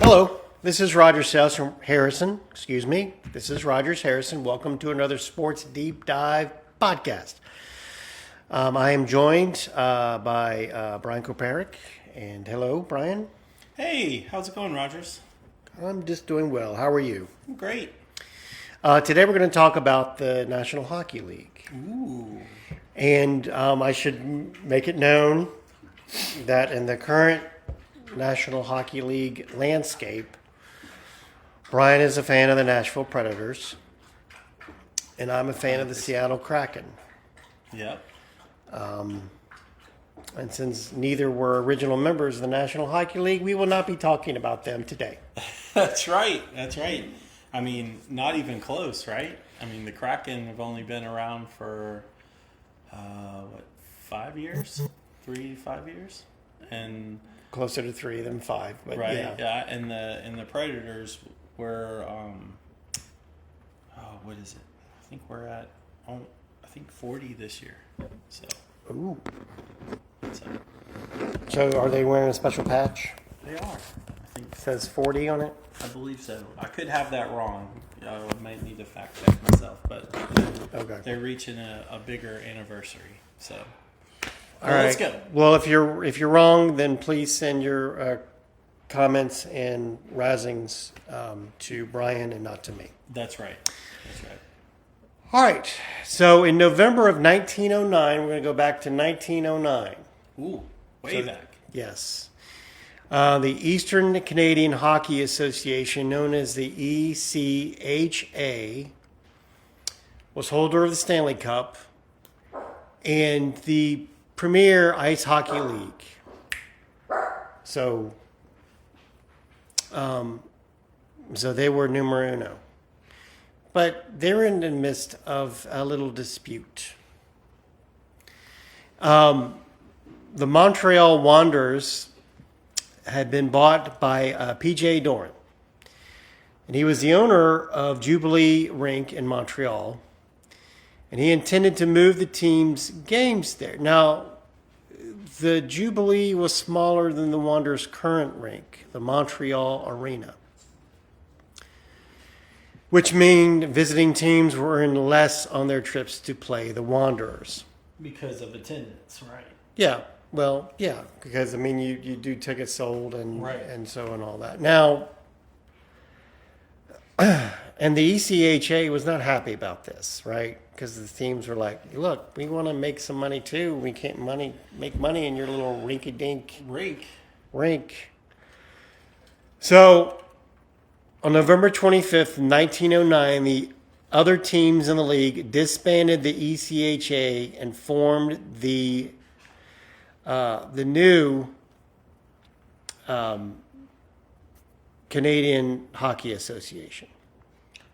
Hello, this is Rogers Harrison. Excuse me. This is Rogers Harrison. Welcome to another Sports Deep Dive podcast. I am joined by Brian Koparic. And hello, Brian. Hey, how's it going, Rogers? I'm just doing well. How are you? Great. Today we're going to talk about the National Hockey League. Ooh. And I should make it known that in the current National Hockey League landscape, Brian is a fan of the Nashville Predators, and I'm a fan of the Seattle Kraken. Yep. And since neither were original members of the National Hockey League, we will not be talking about them today. That's right. That's right. I mean, not even close, right? I mean, the Kraken have only been around for, 5 years? 3 to 5 years? And Closer to 3 than 5, but right, yeah. And the Predators were, what is it? I think we're at, 40 this year. So. Ooh. So So are they wearing a special patch? they are. I think It says 40 on it. I believe so. I could have that wrong. I might need to fact check myself, but Okay. they're reaching a bigger anniversary. So, All right. let's go. Well, if you're wrong, then please send your comments and razzings to Brian and not to me. That's right. That's right. All right. So in November of 1909, we're going to go back to 1909. Ooh, way back. Yes. The Eastern Canadian Hockey Association, known as the ECHA, was holder of the Stanley Cup and the premier ice hockey league. So they were numero uno. But they're in the midst of a little dispute. The Montreal Wanderers had been bought by P.J. Doran. And he was the owner of Jubilee Rink in Montreal. And he intended to move the team's games there. Now, the Jubilee was smaller than the Wanderers' current rink, the Montreal Arena. Which meant visiting teams were in less on their trips to play the Wanderers. Because of attendance, right? Yeah. Well, yeah, because, I mean, you do tickets sold and Right. and so and all that. Now, and the ECHA was not happy about this, right? Because the teams were like, look, we want to make some money too. We can't make money in your little rinky-dink rink. So, on November 25th, 1909, the other teams in the league disbanded the ECHA and formed the new Canadian Hockey Association.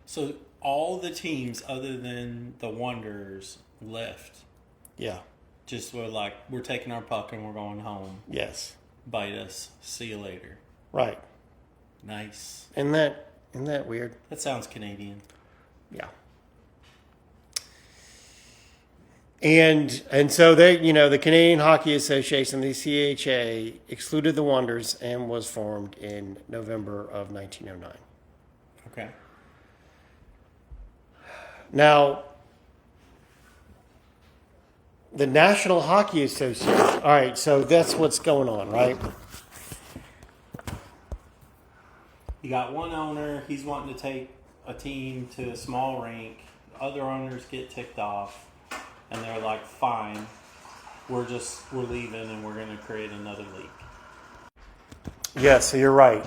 So all the teams other than the Wanderers left. Yeah. Just were like, we're taking our puck and we're going home. Yes. Bite us. See you later. Right. Nice. Isn't that weird? That sounds Canadian. Yeah. And so they, the Canadian Hockey Association, the CHA, excluded the Wanderers and was formed in November of 1909. Okay. Now, the National Hockey Association. All right, so that's what's going on, right? You got one owner, he's wanting to take a team to a small rink. Other owners get ticked off, and they're like, fine, we're leaving and we're going to create another league. Yeah, so you're right.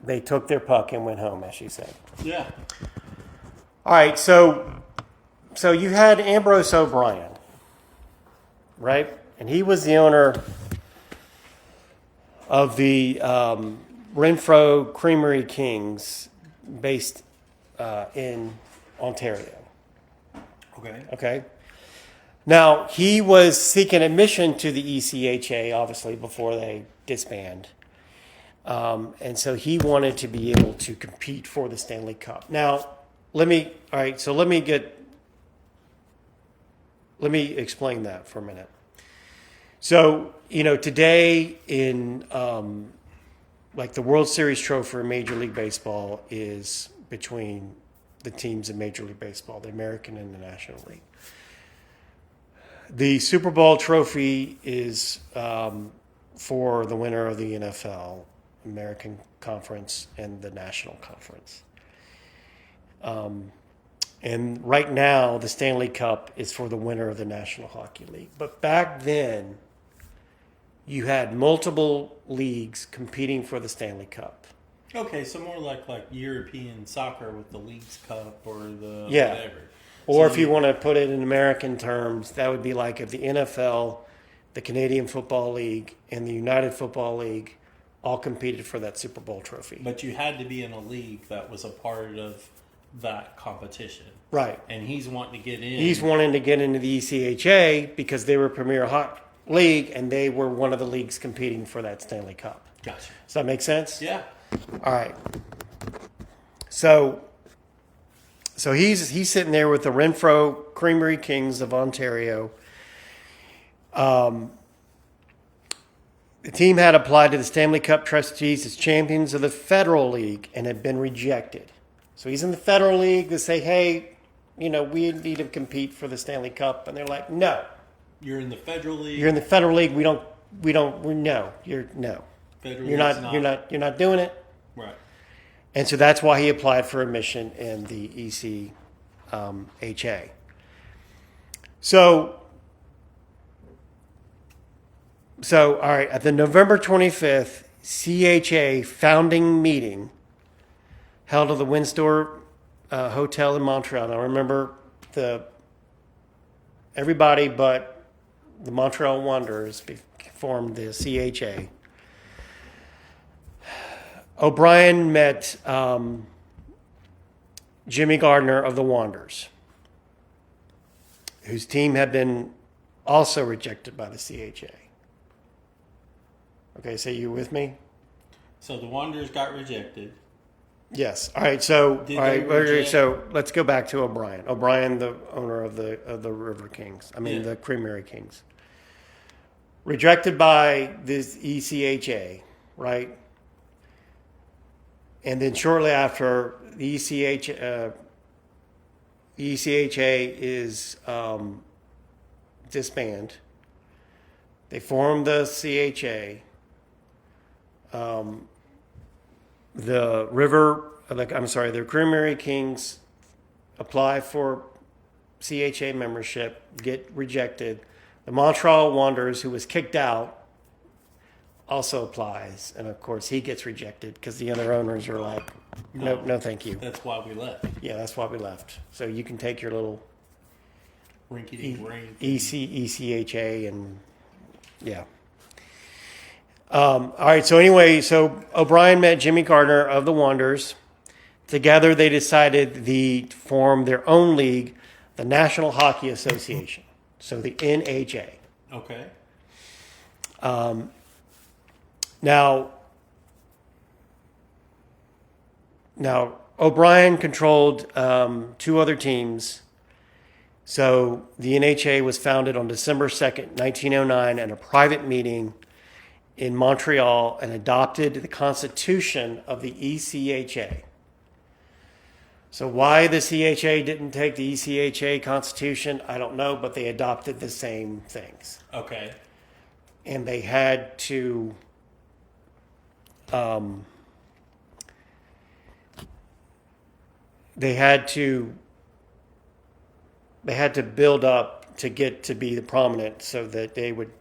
They took their puck and went home, as you said. Yeah. All right, so you had Ambrose O'Brien, right? And he was the owner of the Renfrew Creamery Kings, based in Ontario. Okay. Okay. Now, he was seeking admission to the ECHA, obviously, before they disband. And so he wanted to be able to compete for the Stanley Cup. Now, let me explain that for a minute. So, today in like the World Series trophy in Major League Baseball is between the teams in Major League Baseball, the American and the National League. The Super Bowl trophy is for the winner of the NFL, American Conference, and the National Conference. And right now, the Stanley Cup is for the winner of the National Hockey League. But back then, you had multiple leagues competing for the Stanley Cup. Okay, so more like European soccer with the Leagues Cup or the Yeah. whatever. Or So if you want to put it in American terms, that would be like if the NFL, the Canadian Football League, and the United Football League all competed for that Super Bowl trophy. But you had to be in a league that was a part of that competition. Right. And he's wanting to get in. He's wanting to get into the ECHA because they were Premier Hot League and they were one of the leagues competing for that Stanley Cup. Gotcha. Does that make sense? Yeah. All right. So he's sitting there with the Renfrew Creamery Kings of Ontario. The team had applied to the Stanley Cup trustees as champions of the Federal League and had been rejected. So he's in the Federal League. They say, hey, we need to compete for the Stanley Cup. And they're like, no. You're in the Federal League. You're in the Federal League. No. Federal You're League's you're not doing it. Right. And so that's why he applied for admission in the ECHA. So, all right, at the November 25th CHA founding meeting held at the Windsor Hotel in Montreal. Now, remember, everybody but the Montreal Wanderers formed the CHA. O'Brien met Jimmy Gardner of the Wanderers, whose team had been also rejected by the CHA. Okay, so you with me? So the Wanderers got rejected. Yes. All right. So reject- so let's go back to O'Brien. O'Brien, the owner of the River Kings. The Creamery Kings. Rejected by this ECHA, right? And then shortly after, the ECHA is disbanded. They formed the CHA. The Creamery Kings apply for CHA membership, get rejected. The Montreal Wanderers, who was kicked out, also applies, and of course he gets rejected because the other owners are like, no, thank you. That's why we left. Yeah, that's why we left. So you can take your little Rinky-dink rink. ECHA and yeah. All right. So anyway, O'Brien met Jimmy Gardner of the Wanderers. Together, they decided to form their own league, the National Hockey Association. So the NHA. Okay. Now, O'Brien controlled two other teams. So the NHA was founded on December 2nd, 1909, at a private meeting in Montreal and adopted the Constitution of the ECHA. So why the CHA didn't take the ECHA Constitution, I don't know, but they adopted the same things. Okay. And they had to they had to build up to get to be the prominent so that they would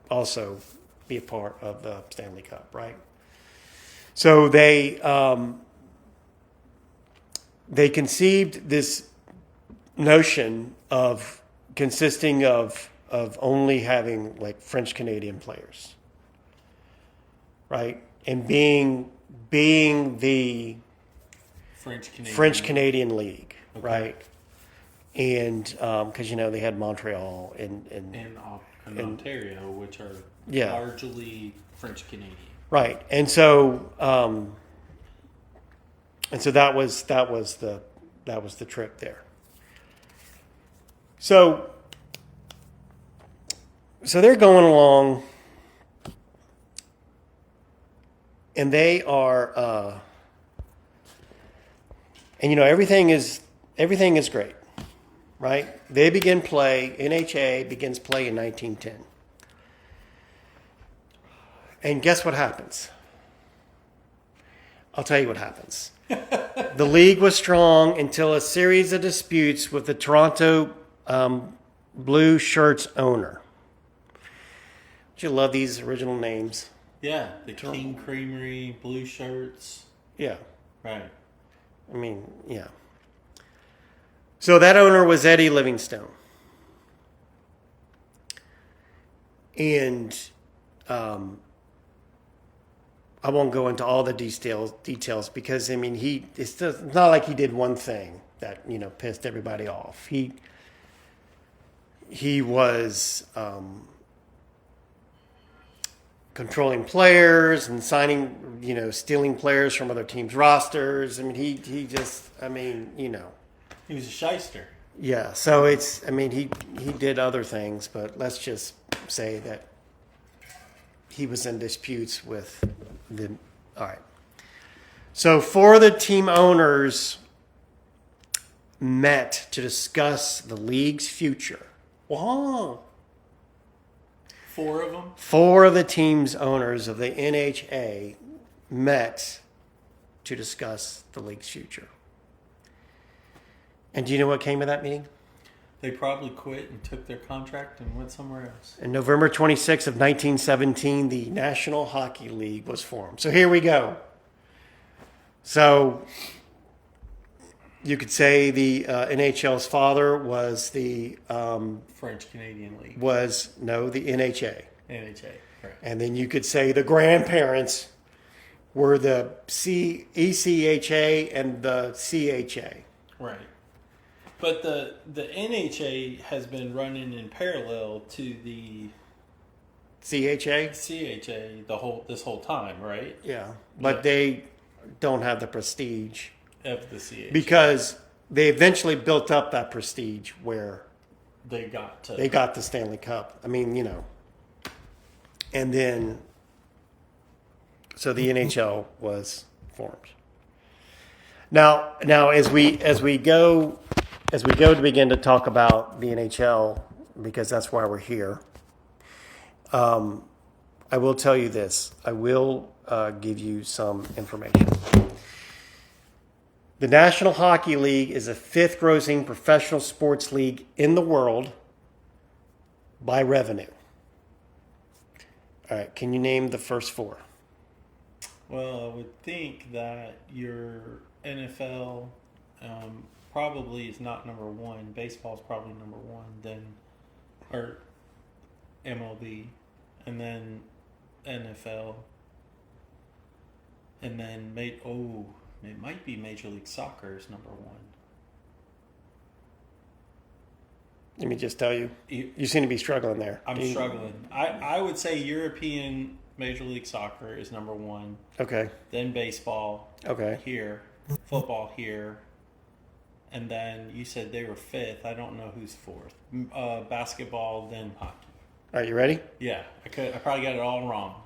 also be a part of the Stanley Cup, right? So they conceived this notion of consisting of only having like French Canadian players, right? And being the French Canadian League, okay. Right? And because they had Montreal and Ontario, which are largely French Canadian, right? And so that was the trick there. So So they're going along, and they are, and everything is great, right? They begin play. NHA begins play in 1910, and guess what happens? I'll tell you what happens. The league was strong until a series of disputes with the Toronto Blue Shirts owner. Don't you love these original names? Yeah, the King Creamery, Blue Shirts. Yeah. Right. I mean, yeah. So that owner was Eddie Livingstone. And I won't go into all the details because, I mean, it's not like he did one thing that, pissed everybody off. He was controlling players and signing, stealing players from other teams' rosters. I mean, he just, He was a shyster. Yeah, so he did other things, but let's just say that he was in disputes with all right. So 4 of the team owners met to discuss the league's future. Wow. 4 of them? 4 of the team's owners of the NHA met to discuss the league's future. And do you know what came of that meeting? They probably quit and took their contract and went somewhere else. On November 26th of 1917, the National Hockey League was formed. So here we go. So you could say the NHL's father was the French Canadian League. the NHA. NHA, right. And then you could say the grandparents were the ECHA and the CHA. Right. But the NHA has been running in parallel to the CHA? CHA this whole time, right? Yeah. But they don't have the prestige. Of the CHA. Because they eventually built up that prestige where they got the Stanley Cup. I mean, and then so the NHL was formed. Now as we go to begin to talk about the NHL, because that's why we're here, I will tell you this. I will give you some information. The National Hockey League is the 5th grossing professional sports league in the world by revenue. All right, can you name the first 4? Well, I would think that your NFL probably is not number 1. Baseball is probably number 1. Then, or MLB, and then NFL, and then it might be Major League Soccer is number 1. Let me just tell you, you seem to be struggling there. I'm struggling. I would say European Major League Soccer is number 1. Okay. Then baseball. Okay. Here, football here, and then you said they were 5th. I don't know who's 4th. Basketball, then hockey. All right, you ready? Yeah, I probably got it all wrong.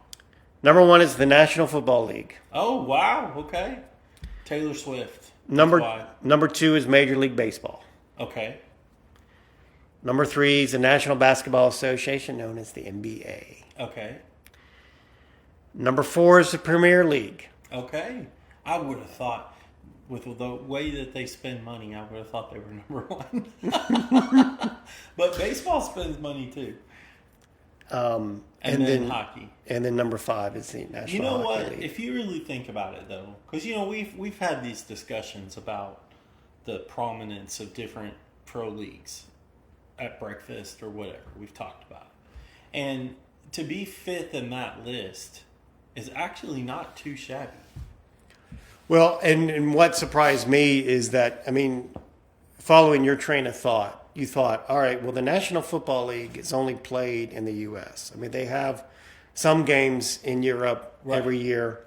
Number 1 is the National Football League. Oh wow! Okay. Taylor Swift. Number 2 is Major League Baseball. Okay. Number 3 is the National Basketball Association, known as the NBA. Okay. Number 4 is the Premier League. Okay. I would have thought, with the way that they spend money, I would have thought they were number 1. But baseball spends money too. And then hockey. And then number 5 is the National Hockey League. You know what? If you really think about it, though, because we've had these discussions about the prominence of different pro leagues at breakfast or whatever. We've talked about it. And to be 5th in that list is actually not too shabby. Well, and what surprised me is that, following your train of thought, you thought, all right, well, the National Football League is only played in the U.S. They have some games in Europe every year,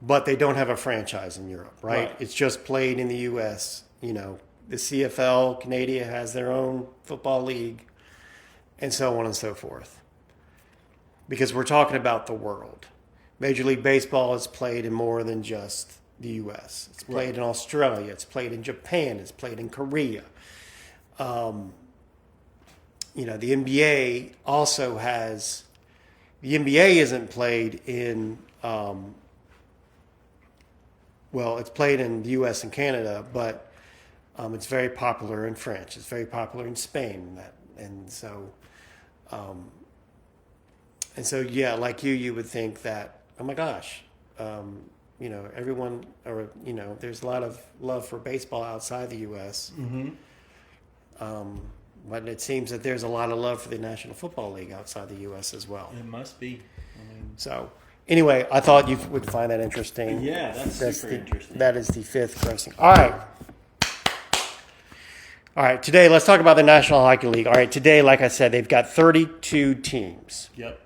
but they don't have a franchise in Europe, right? It's just played in the U.S. The CFL, Canada has their own football league, and so on and so forth. because we're talking about the world. Major League Baseball is played in more than just the U.S. It's played in Australia. It's played in Japan. It's played in Korea. The NBA also has. The NBA isn't played in. It's played in the U.S. and Canada, but it's very popular in France. It's very popular in Spain. Yeah, like you would think that. Oh my gosh. Everyone, there's a lot of love for baseball outside the U.S. Mm-hmm. But it seems that there's a lot of love for the National Football League outside the U.S. as well. It must be. So, anyway, I thought you would find that interesting. Yeah, that's super interesting. That is the fifth grossing. All right. Today, let's talk about the National Hockey League. All right, today, like I said, they've got 32 teams. Yep.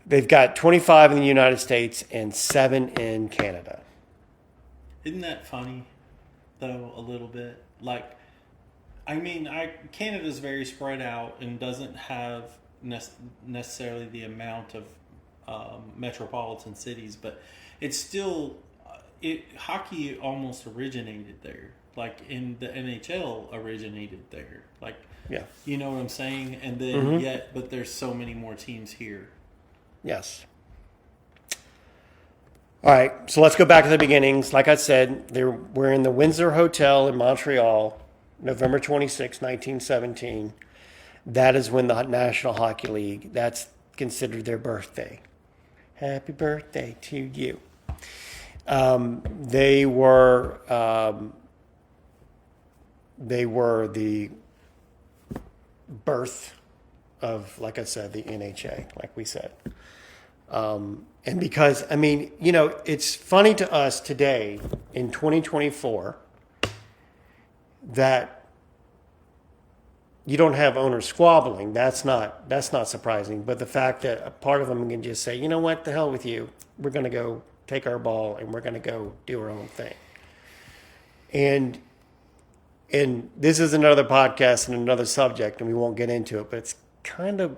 They've got 25 in the United States and 7 in Canada. Isn't that funny, though, a little bit? Canada's very spread out and doesn't have necessarily the amount of metropolitan cities, but it's still hockey almost originated there. Like in the NHL originated there. Yeah, you know what I'm saying? And then but there's so many more teams here. Yes. All right, so let's go back to the beginnings. Like I said, we're in the Windsor Hotel in Montreal, November 26, 1917. That is when the National Hockey League, that's considered their birthday. Happy birthday to you. They were the birth of, like I said, the NHA, like we said. And because, it's funny to us today in 2024 that you don't have owners squabbling. That's not surprising. But the fact that a part of them can just say, you know what, the hell with you. We're going to go take our ball and we're going to go do our own thing. And this is another podcast and another subject, and we won't get into it, but it's kind of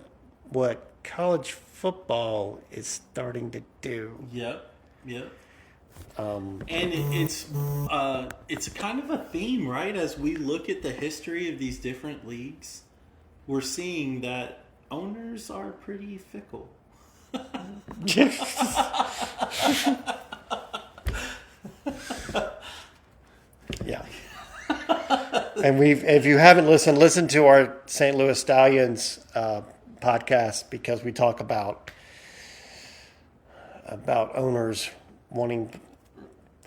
what college football is starting to do. Yep. And it's kind of a theme, right? As we look at the history of these different leagues, we're seeing that owners are pretty fickle. Yeah. And if you haven't listen to our St. Louis Stallions podcast, because we talk about owners wanting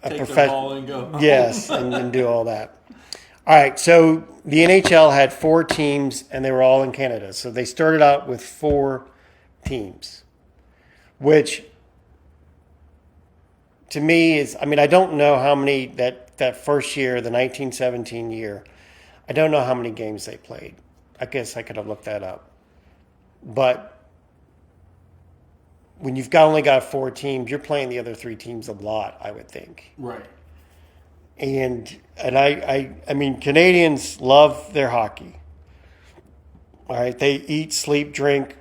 a take their ball and go home. Yes, and do all that. All right, so the NHL had 4 teams, and they were all in Canada. So they started out with 4 teams, which to me is, I don't know how many that first year, the 1917 year, I don't know how many games they played. I guess I could have looked that up. But when you've only got 4 teams, you're playing the other 3 teams a lot, I would think. Right. And I Canadians love their hockey. All right, they eat, sleep, drink,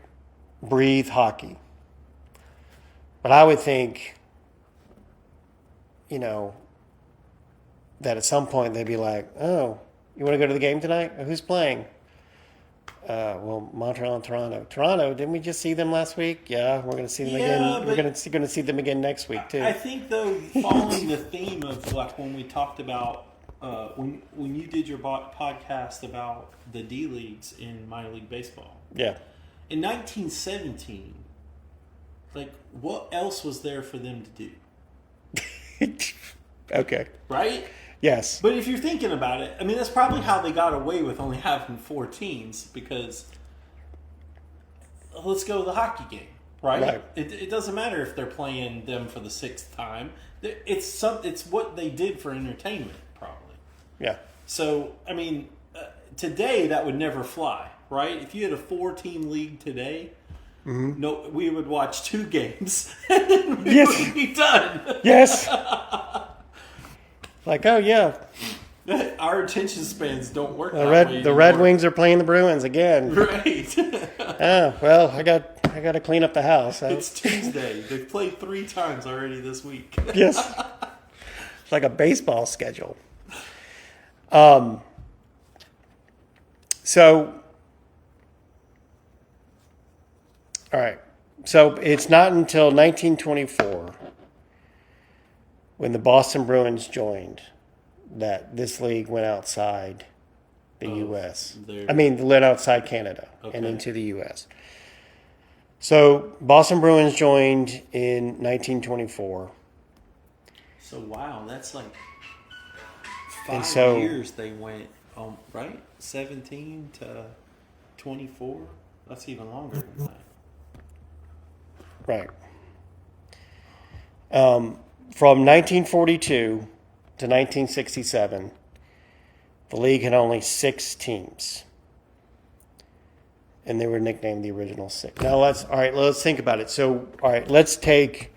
breathe hockey. But I would think, that at some point they'd be like, oh, you want to go to the game tonight? Who's playing? Montreal and Toronto. Toronto, didn't we just see them last week? Yeah, we're going to see them again. We're going to see them again next week too. I think, though, following the theme of when we talked about when you did your podcast about the D leagues in minor league baseball. Yeah. In 1917, what else was there for them to do? Okay. Right? Yes. But if you're thinking about it, that's probably how they got away with only having 4 teams, because let's go to the hockey game, right? It doesn't matter if they're playing them for the 6th time. It's what they did for entertainment, probably. Yeah. So, today that would never fly, right? If you had a 4-team league today, no, we would watch 2 games and then we would be done. Yes. Oh yeah. Our attention spans don't work. The Red Wings are playing the Bruins again. Right. Well, I got I got to clean up the house. It's Tuesday. They've played 3 times already this week. Yes. It's like a baseball schedule. So, all right. So it's not until 1924 when the Boston Bruins joined that this league went outside the U.S. Went outside Canada and into the U.S. So Boston Bruins joined in 1924. So wow, that's like 5 years they went, right? 17 to 24. That's even longer than that. Right. From 1942 to 1967, the league had only 6 teams, and they were nicknamed the Original Six. Now let's think about it. So, all right, let's take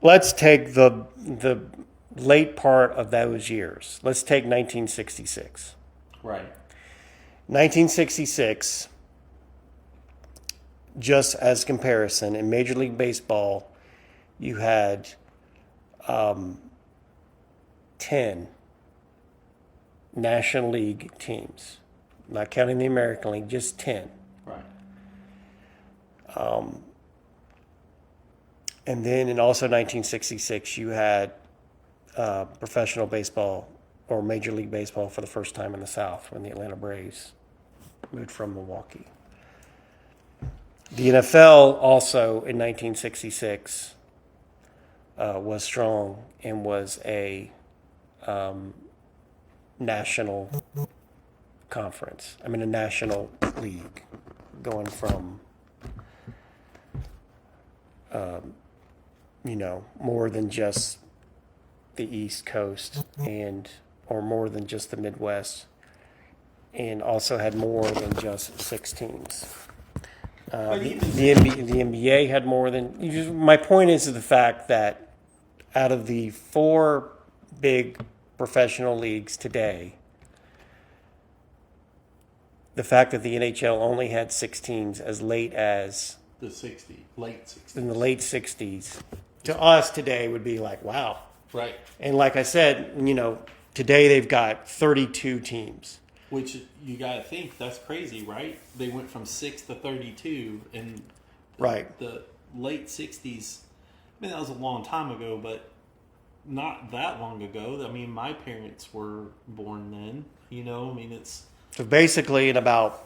the late part of those years. Let's take 1966. Right. 1966, just as comparison, in Major League Baseball, you had 10 National League teams. Not counting the American League, just 10. Right. And then in also 1966, you had professional baseball or Major League Baseball for the first time in the South when the Atlanta Braves moved from Milwaukee. The NFL also in 1966 was strong and was a national conference. A national league, going from more than just the East Coast or more than just the Midwest, and also had more than just 6 teams. The NBA had more than. My point is the fact that out of the 4 big professional leagues today, the fact that the NHL only had 6 teams as late as late 60s. In the late 60s, to us today would be like, wow. Right. And like I said, today they've got 32 teams. Which you got to think, that's crazy, right? They went from 6 to 32 in the late 60s. That was a long time ago, but not that long ago. My parents were born then, it's... So basically in about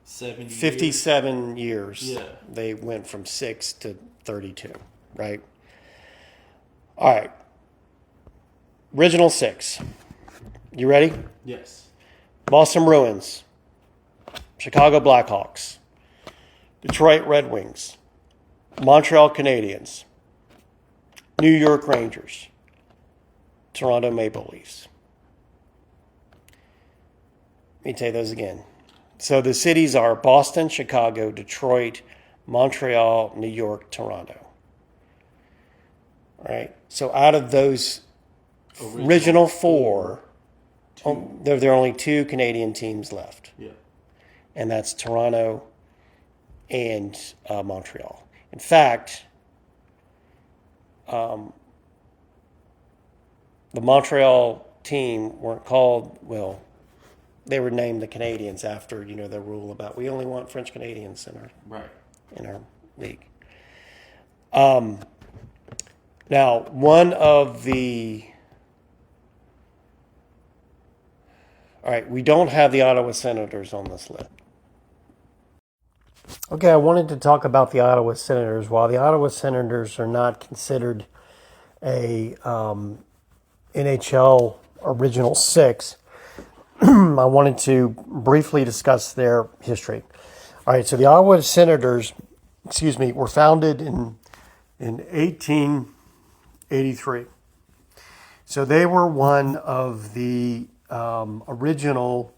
57 years. years, they went from 6 to 32, right? All right. Original Six. You ready? Yes. Boston Bruins, Chicago Blackhawks, Detroit Red Wings, Montreal Canadiens, New York Rangers, Toronto Maple Leafs. Let me tell you those again. So the cities are Boston, Chicago, Detroit, Montreal, New York, Toronto. All right. So out of those original 4, there are only 2 Canadian teams left. Yeah. And that's Toronto and Montreal. In fact, the Montreal team weren't called, they were named the Canadians after, the rule about we only want French Canadians in our league. Now, one of the... All right, we don't have the Ottawa Senators on this list. Okay, I wanted to talk about the Ottawa Senators. While the Ottawa Senators are not considered a NHL Original Six, I wanted to briefly discuss their history. All right, so the Ottawa Senators, were founded in 1883. So they were one of the original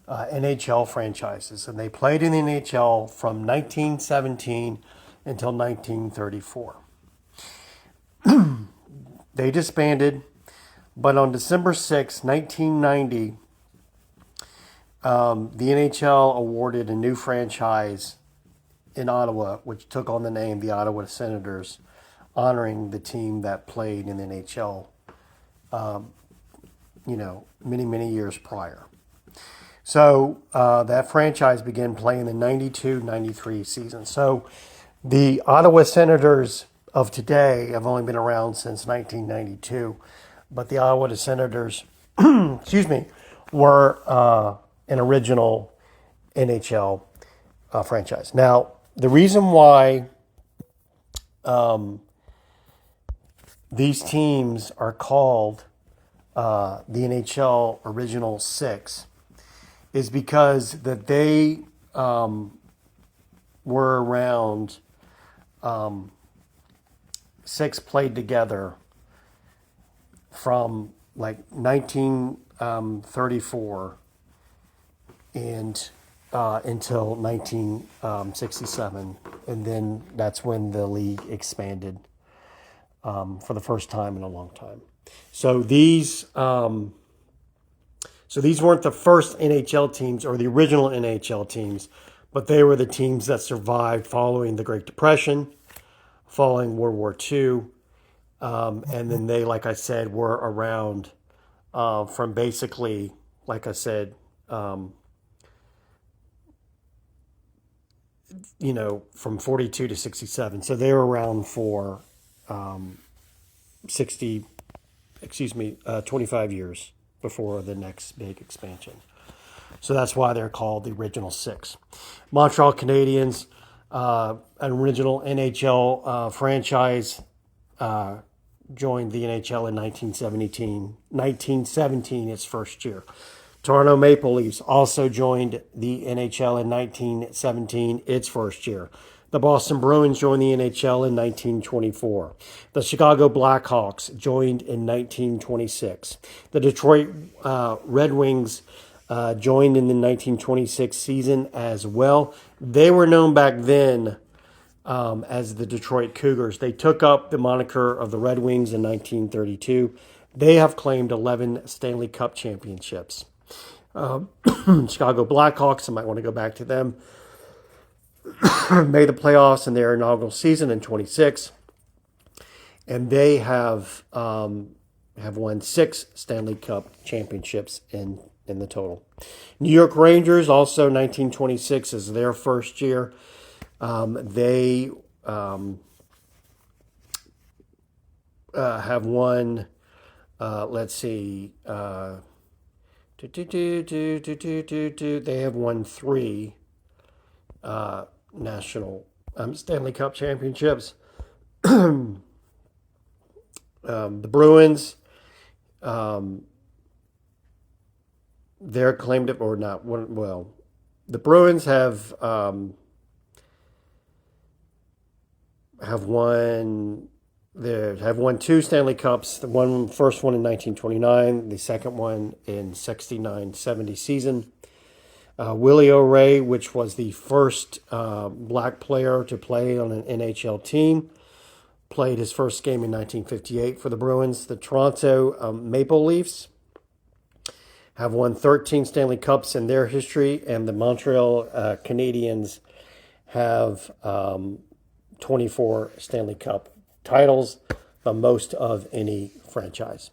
NHL franchises, and they played in the NHL from 1917 until 1934. They disbanded, but on December 6, 1990, the NHL awarded a new franchise in Ottawa, which took on the name the Ottawa Senators, honoring the team that played in the NHL, many, many years prior. So that franchise began playing the 92-93 season. So the Ottawa Senators of today have only been around since 1992, but the Ottawa Senators, were an original NHL franchise. Now, the reason why these teams are called the NHL Original Six is because that they were around. Six played together from like 1934 and until 1967, and then that's when the league expanded for the first time in a long time. So these weren't the first NHL teams or the original NHL teams, but they were the teams that survived following the Great Depression, following World War II, and then they, like I said, were around from basically, like I said, from 42 to 67. So they were around for 25 years before the next big expansion. So that's why they're called the Original Six. Montreal Canadiens, an original NHL franchise, joined the NHL in 1917, its first year. Toronto Maple Leafs also joined the NHL in 1917, its first year. The Boston Bruins joined the NHL in 1924. The Chicago Blackhawks joined in 1926. The Detroit Red Wings joined in the 1926 season as well. They were known back then as the Detroit Cougars. They took up the moniker of the Red Wings in 1932. They have claimed 11 Stanley Cup championships. Chicago Blackhawks, I might want to go back to them, made the playoffs in their inaugural season in 26, and they have won 6 Stanley Cup championships in the total. New York Rangers, also 1926 is their first year. They have won, let's see, they have won 3 national Stanley Cup championships. The Bruins, they're claimed it or not. Well, the Bruins have won 2 Stanley Cups. The first one in 1929, the second one in 69-70 season. Willie O'Ree, which was the first black player to play on an NHL team, played his first game in 1958 for the Bruins. The Toronto Maple Leafs have won 13 Stanley Cups in their history, and the Montreal Canadiens have 24 Stanley Cup titles, the most of any franchise.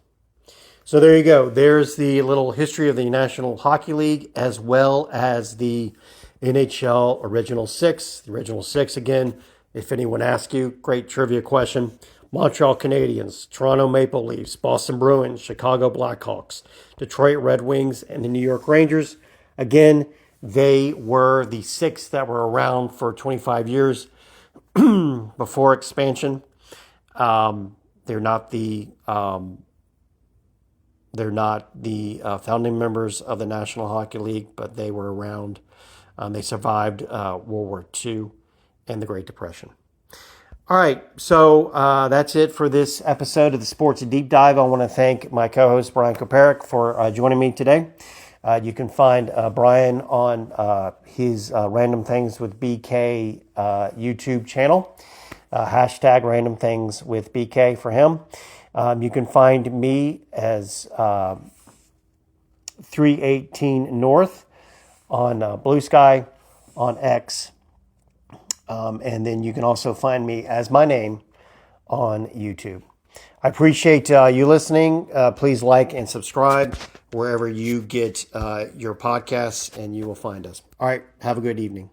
So there you go. There's the little history of the National Hockey League as well as the NHL Original Six. The Original Six, again, if anyone asks you, great trivia question. Montreal Canadiens, Toronto Maple Leafs, Boston Bruins, Chicago Blackhawks, Detroit Red Wings, and the New York Rangers. Again, they were the 6 that were around for 25 years before expansion. They're not the founding members of the National Hockey League, but they were around. They survived World War II and the Great Depression. All right, so that's it for this episode of the Sports Deep Dive. I want to thank my co-host Brian Koparik for joining me today. You can find Brian on his Random Things with BK YouTube channel. Hashtag Random Things with BK for him. You can find me as 318 North on Blue Sky, on X, and then you can also find me as my name on YouTube. I appreciate you listening. Please like and subscribe wherever you get your podcasts, and you will find us. All right. Have a good evening.